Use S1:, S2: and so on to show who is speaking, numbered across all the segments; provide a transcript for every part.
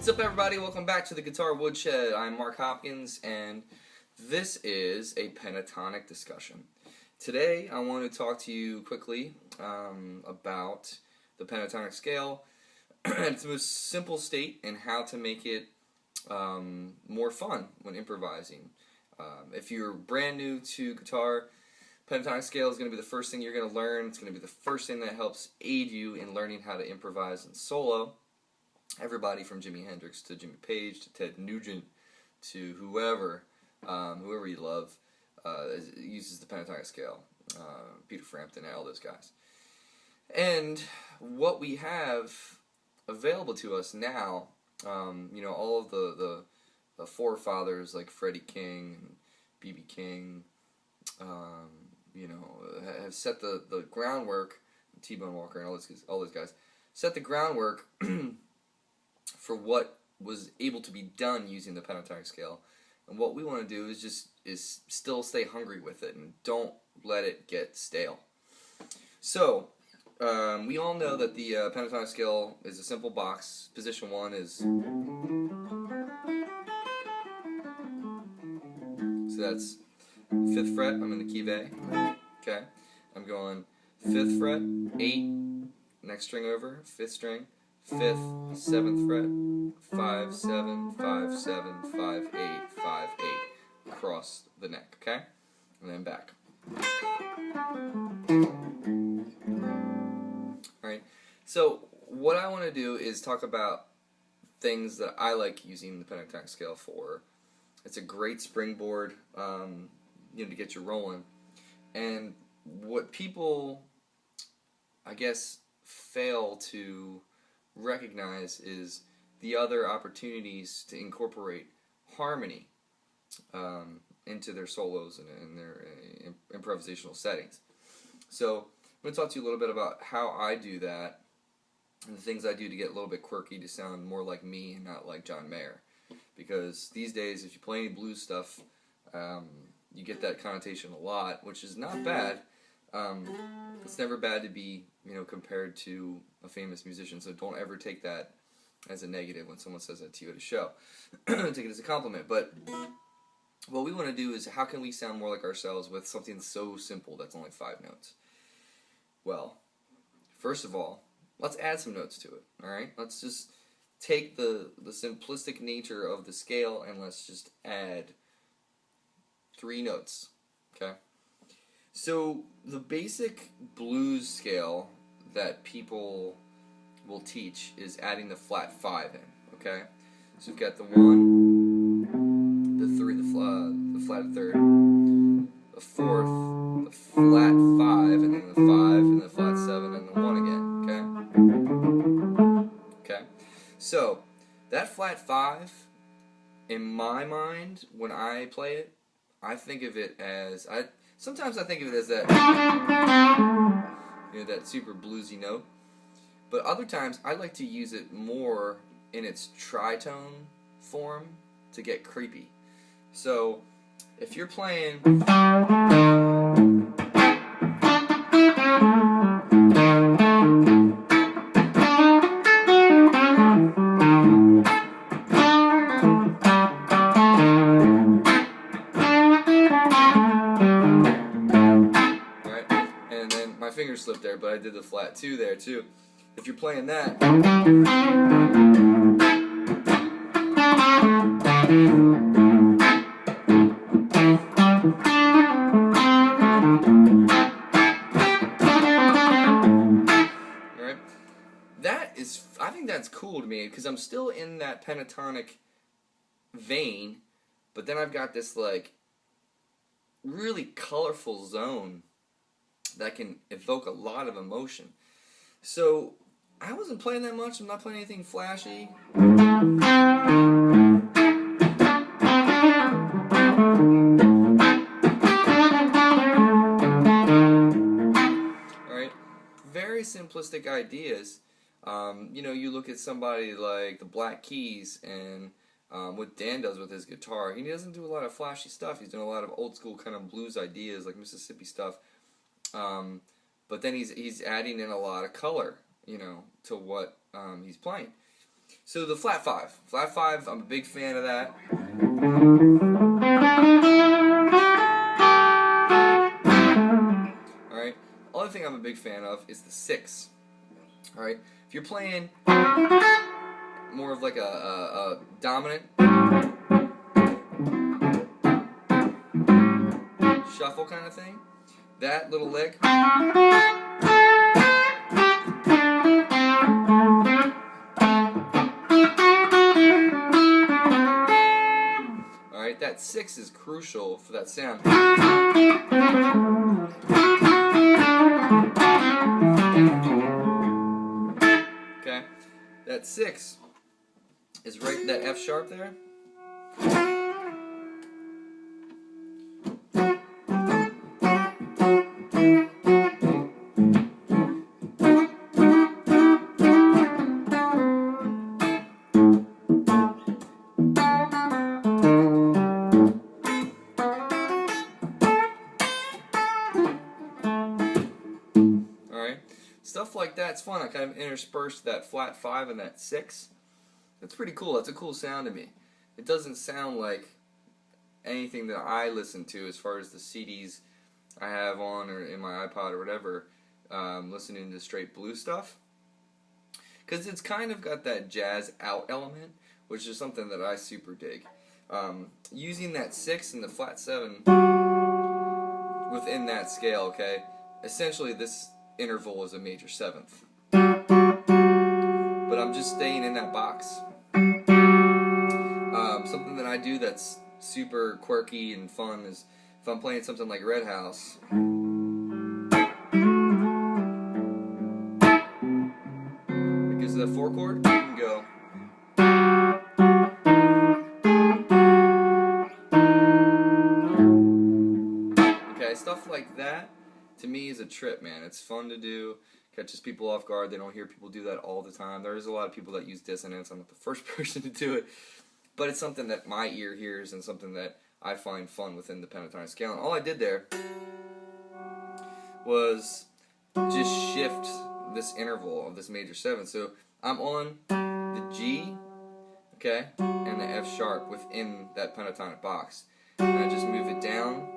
S1: What's up, everybody? Welcome back to the Guitar Woodshed. I'm Mark Hopkins, and this is a pentatonic discussion. Today, I want to talk to you quickly about the pentatonic scale, its most simple state, and how to make it more fun when improvising. If you're brand new to guitar, pentatonic scale is going to be the first thing you're going to learn. It's going to be the first thing that helps aid you in learning how to improvise and solo. Everybody from Jimi Hendrix to Jimmy Page to Ted Nugent to whoever you love uses the pentatonic scale. Peter Frampton, all those guys. And what we have available to us now, all of the forefathers like Freddie King and B.B. King, have set the groundwork. T-Bone Walker and all those guys set the groundwork for what was able to be done using the pentatonic scale. And what we want to do is still stay hungry with it and don't let it get stale. So we all know that the pentatonic scale is a simple box. Position 1 is, so that's 5th fret. I'm in the key of A. Okay, I'm going 5th fret, 8, next string over, 5th string, 5th, 7th fret, 5, 7, 5, 7, 5, 8, 5, 8, across the neck, okay? And then back. Alright, so what I want to do is talk about things that I like using the pentatonic scale for. It's a great springboard, to get you rolling. And what people, I guess, fail to recognize is the other opportunities to incorporate harmony into their solos and their improvisational settings. So I'm going to talk to you a little bit about how I do that and the things I do to get a little bit quirky, to sound more like me and not like John Mayer. Because these days, if you play any blues stuff, you get that connotation a lot, which is not bad. It's never bad to be, compared to a famous musician, so don't ever take that as a negative when someone says that to you at a show. Take it as a compliment. But what we want to do is, how can we sound more like ourselves with something so simple that's only 5 notes? Well, first of all, let's add some notes to it, alright? Let's just take the simplistic nature of the scale and let's just add 3 notes, okay? So the basic blues scale that people will teach is adding the flat 5 in, okay? So we've got the 1, the 3, the flat 3rd, the 4th, the flat 5, and then the 5, and the flat 7, and the 1 again, okay? Okay? So that flat 5, in my mind, when I play it, I think of it as, sometimes I think of it as that, that super bluesy note. But other times, I like to use it more in its tritone form to get creepy. So, if you're playing, my finger slipped there, but I did the flat 2 there too. If you're playing that, alright, I think that's cool to me, because I'm still in that pentatonic vein, but then I've got this like really colorful zone that can evoke a lot of emotion. So I wasn't playing that much. I'm not playing anything flashy. Alright, very simplistic ideas. You look at somebody like the Black Keys and what Dan does with his guitar. He doesn't do a lot of flashy stuff. He's doing a lot of old school kind of blues ideas, like Mississippi stuff. But then he's adding in a lot of color, to what he's playing. So the flat five, I'm a big fan of that. All right. Other thing I'm a big fan of is the 6. All right. If you're playing more of like a dominant shuffle kind of thing, that little lick. Alright, that 6 is crucial for that sound. Okay, that 6 is right, that F sharp there. Stuff like that's fun. I kind of interspersed that flat 5 and that 6. That's pretty cool. That's a cool sound to me. It doesn't sound like anything that I listen to as far as the CDs I have on or in my iPod or whatever, listening to straight blues stuff. Because it's kind of got that jazz out element, which is something that I super dig. Using that 6 and the flat 7 within that scale, okay? Essentially this interval is a major 7th. But I'm just staying in that box. Something that I do that's super quirky and fun is if I'm playing something like Red House. It gives it a 4 chord, you can go. Okay, stuff like that to me is a trip, man. It's fun to do. Catches people off guard. They don't hear people do that all the time. There's a lot of people that use dissonance. I'm not the first person to do it. But it's something that my ear hears and something that I find fun within the pentatonic scale. And all I did there was just shift this interval of this major 7. So I'm on the G, okay, and the F sharp within that pentatonic box. And I just move it down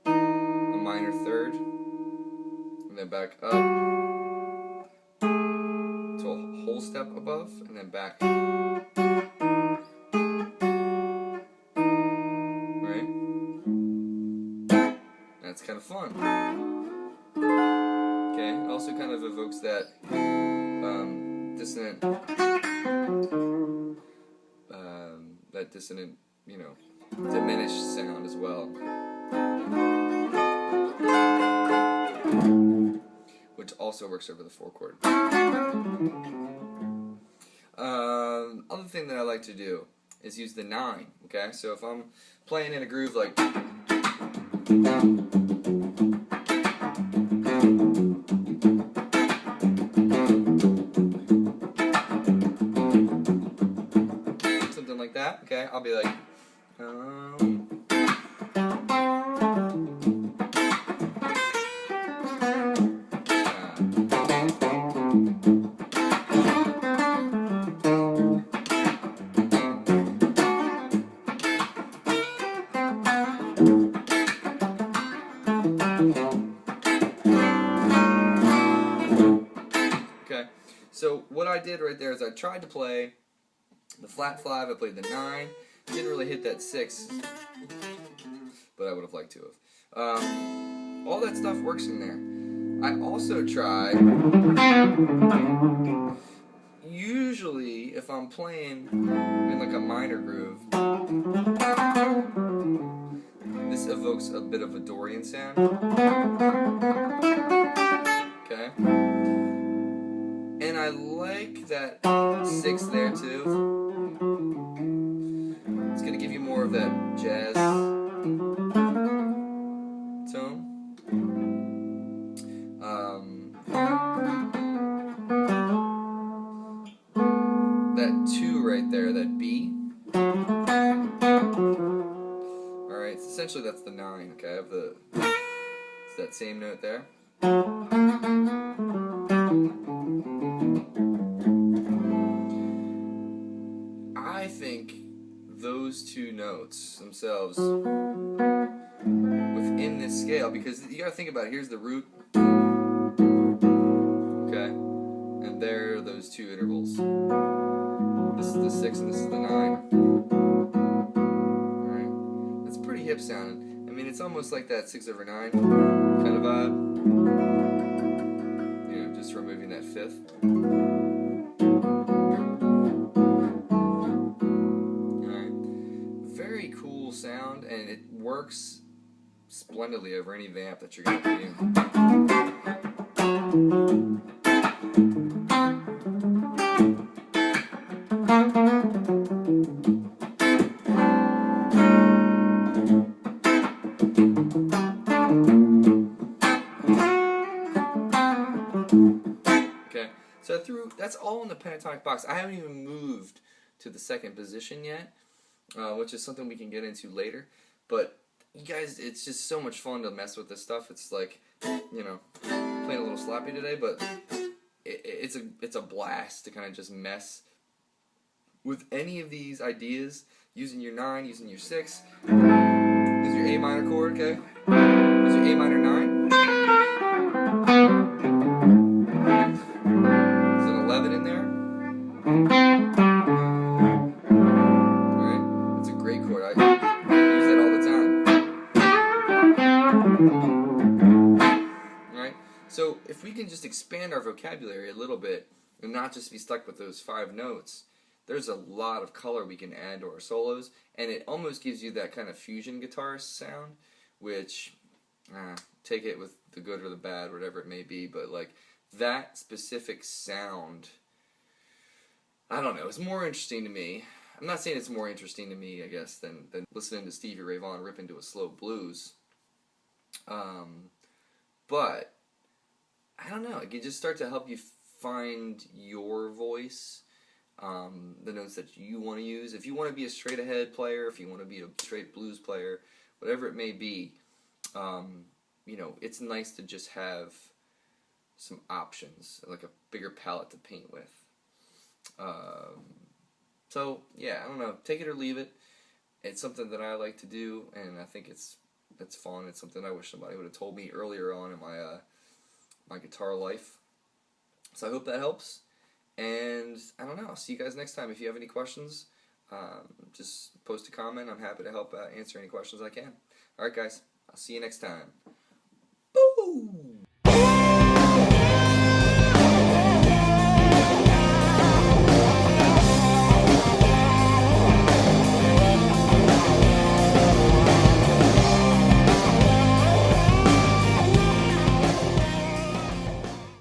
S1: a minor 3rd. And then back up to a whole step above, and then back. Right? That's kind of fun. Okay, it also kind of evokes that dissonant, you know, diminished sound as well. Which also works over the 4 chord. Other thing that I like to do is use the 9, okay? So if I'm playing in a groove like something like that, okay? I'll be like so what I did right there is I tried to play the flat 5, I played the 9, didn't really hit that 6, but I would have liked to have. All that stuff works in there. I also try, usually if I'm playing in like a minor groove, this evokes a bit of a Dorian sound. Okay? And I like that 6 there too. It's going to give you more of that jazz tone. That 2 right there, that B. Alright, so essentially that's the 9, okay? I have it's that same note there. I think those two notes themselves within this scale, because you gotta think about it, here's the root, okay, and there are those two intervals. This is the 6 and this is the 9. Alright, that's pretty hip sounding. I mean, it's almost like that 6/9 kind of vibe, you know, just removing that 5th. Very cool sound, and it works splendidly over any vamp that you're going to be using. Okay, so that's all in the pentatonic box. I haven't even moved to the second position yet. Which is something we can get into later. But you guys, it's just so much fun to mess with this stuff. It's like, you know, playing a little sloppy today, but it's a blast to kind of just mess with any of these ideas, using your 9, using your 6, use your A minor chord, okay? Use your A minor 9. There's an 11 in there. Alright, so if we can just expand our vocabulary a little bit and not just be stuck with those 5 notes, there's a lot of color we can add to our solos, and it almost gives you that kind of fusion guitar sound, which, take it with the good or the bad, whatever it may be, but like that specific sound, I don't know, it's more interesting to me. I'm not saying it's more interesting to me, I guess, than listening to Stevie Ray Vaughan rip into a slow blues. But I don't know, it can just start to help you find your voice, the notes that you want to use. If you want to be a straight ahead player, if you want to be a straight blues player, whatever it may be, you know, it's nice to just have some options, like a bigger palette to paint with. So yeah, I don't know, take it or leave it. It's something that I like to do, and I think it's fun. It's something I wish somebody would have told me earlier on in my my guitar life. So I hope that helps, and I don't know, I'll see you guys next time. If you have any questions, just post a comment. I'm happy to help answer any questions I can. Alright guys, I'll see you next time. Boo!